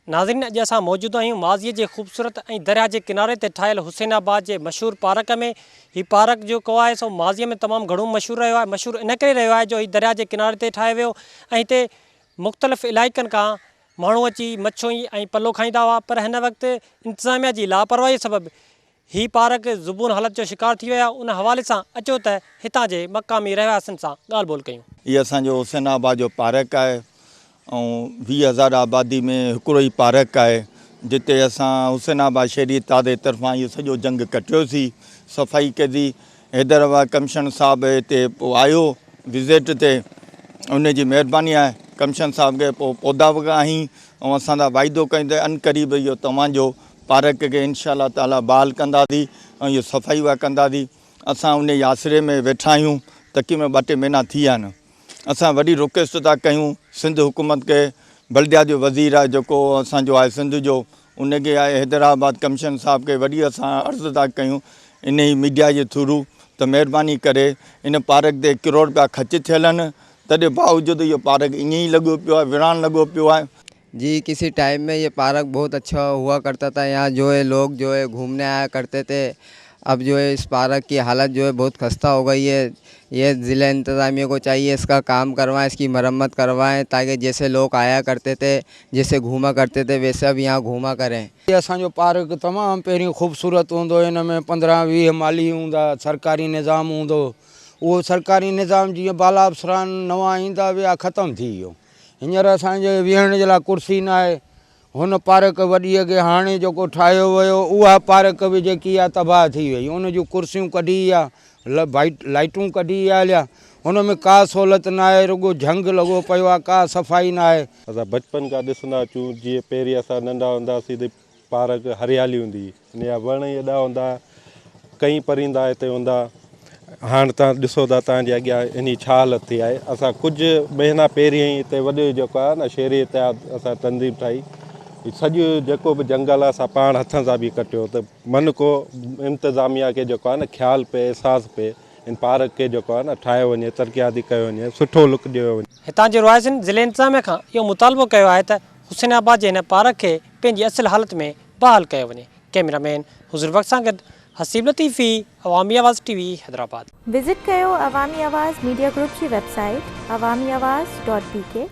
नाज़रीन अॼु असां मौजूदु आहियूं माज़ीअ जे ख़ूबसूरत ऐं दरिया जे किनारे ते ठहियल हुसैनाबाद जे मशहूरु पार्क में। हीउ पार्क जेको आहे सो माज़ीअ में तमामु घणो मशहूरु रहियो आहे। मशहूरु इन करे रहियो आहे जो हीउ दरिया जे किनारे ते ठाहियो वियो ऐं हिते मुख़्तलिफ़ इलाइक़नि खां माण्हू अची मछी ऐं पलो खाईंदा हुआ, पर हिन वक़्तु इंतिज़ामिया जी लापरवाही सबबि हीउ पार्क ज़ुबून हालत जो शिकार थी वियो आहे। उन हवाले सां अचो त हितां जे मक़ामी रहवासियुनि सां ॻाल्हि ॿोल कयूं। ये असांजो हुसैनाबाद जो पार्क आहे ऐं 20,000 आबादी में हिकिड़ो ई पार्क आहे जिते असां हुसैनाबाद शहरी तादे तरफ़ां इहो सॼो जंग कटियोसीं, सफ़ाई कई। हैदराबाद कमिशन साहिबु हिते पोइ आयो विज़िट ते, उनजी महिरबानी आहे। कमिशन साहिब खे पोइ पौधा वगाहीं ऐं असां सां वाइदो कयूं त अनक़रीब इहो तव्हांजो पार्क खे इंशा ताला बहाल कंदासीं ऐं इहो सफ़ाई उहा कंदासीं। असां उन आसिरे में वेठा आहियूं, तक़रीबन 2-3 महीना थी विया आहिनि। असां वॾी रिक्वेस्ट था कयूं सिंध हुकूमत खे, बल्दिया जो वज़ीर आहे जेको असांजो आहे सिंध जो, उनखे आहे हैदराबाद कमिशन साहिब खे वॾी असां अर्ज़ु था कयूं इन ई मीडिया जे थ्रू त महिरबानी करे इन पार्क ते करोड़ रुपया ख़र्च थियल आहिनि, तॾहिं बावजूदि इहो पार्क ईअं ई लॻो पियो आहे, विरान लॻो पियो आहे। जी, किसी टाइम में ये पार्क बहुत अच्छा हुआ करता था। यहाँ जो है लोग जो है घूमने आया करते थे। अब जो है इस पार्क की हालत जो है बहुत खस्ता हो गई है। ये ज़िला इंतज़ामिया को चाहिए इसका काम करवाएं, इसकी मरम्मत करवाएं, ताकि जैसे लोग आया करते थे, जैसे घूमा करते थे, वैसे अब यहाँ घूमा करें। ये असांजो पार्क तमामु पहिरीं ख़ूबसूरत हूंदो, इन में 15-20 माली हूंदा, सरकारी निज़ाम हूंदो। उहो सरकारी निज़ाम जीअं बाला अफ़सरान नवां ईंदा विया ख़तमु थी वियो। हींअर असांजे विहण जे लाइ कुर्सी न आहे। हुन पार्क वॾी अॻे हाणे जेको ठाहियो वियो उहा पार्क बि जेकी आहे तबाह थी वई। उन जूं कुर्सियूं कढी आहे, लाइटूं कढी आहे, हुन में का सहूलियत न आहे, रुॻो झंग लॻो पियो आहे, का सफ़ाई न आहे। असां बचपन खां ॾिसंदा अचूं, जीअं पहिरीं असां नंढा हूंदासीं त पार्क हरियाली हूंदी, इन जा वण एॾा हूंदा, कई परिंदा हिते हूंदा। हाणे तव्हां ॾिसो था तव्हांजे अॻियां इन छा हालत थी आहे। असां कुझु महीना पहिरीं ई हिते वॾो जेको आहे न शहरी इतिहाद असां तंज़ीम ठाही, सॼो जेको बि जंगल आहे असां पाण हथनि सां बि कटियो, त मन को इंतिज़ामिया खे जेको आहे न ख़्यालु पए, एहसासु पए, इन पार्क खे जेको आहे न ठाहियो वञे, तरक़ियाती कयो वञे, सुठो लुक ॾियो वञे। हितां जे रहायसियुनि ज़िले इंतिज़ामिया खां इहो मुतालबो कयो आहे त हुसैनाबाद जे हिन पार्क खे पंहिंजी असुलु हालत में बहाल कयो वञे। कैमरामैन हुज़ूर वक़्त सां गॾु हसीब लतीफ़ी, अवामी आवाज़ TV, हैदराबाद। विज़िट कयो अवामी आवाज़ मीडिया ग्रुप जी वेबसाइट awamiawaz.pk।